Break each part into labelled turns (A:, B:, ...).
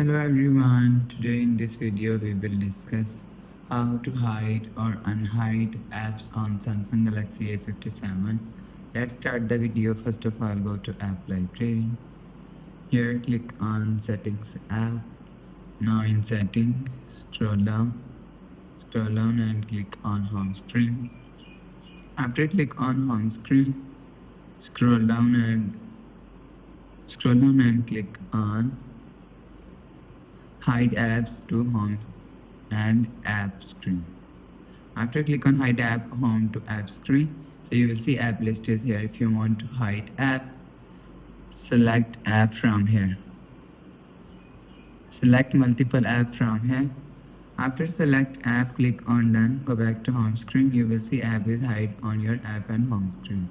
A: Hello everyone, today in this video we will discuss how to hide or unhide apps on Samsung Galaxy A57. Let's start the video. First of all, go to app library. Here click on settings app. Now in setting, scroll down and click on home screen. After click on home screen, scroll down and click on hide apps to home and app screen. After click on hide app home to app screen, so you will see app list is here. If you want to hide app, select app from here. Select multiple app from here. After select app, click on done. Go back to home screen. You will see app is hide on your app and home screen.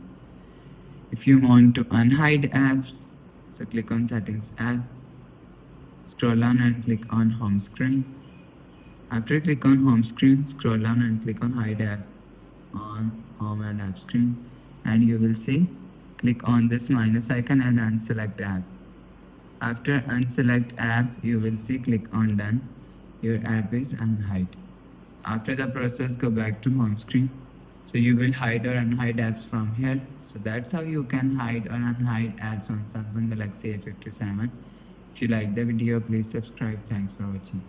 A: If you want to unhide apps, so click on settings app. Scroll down and click on home screen. After click on home screen, scroll down and click on hide app on home and app screen, and you will see click on this minus icon and unselect app. After unselect app, you will see click on done. Your app is unhide. After the process, go back to home screen. So you will hide or unhide apps from here. So that's how you can hide or unhide apps on Samsung Galaxy A57. If you like the video, please subscribe. Thanks for watching.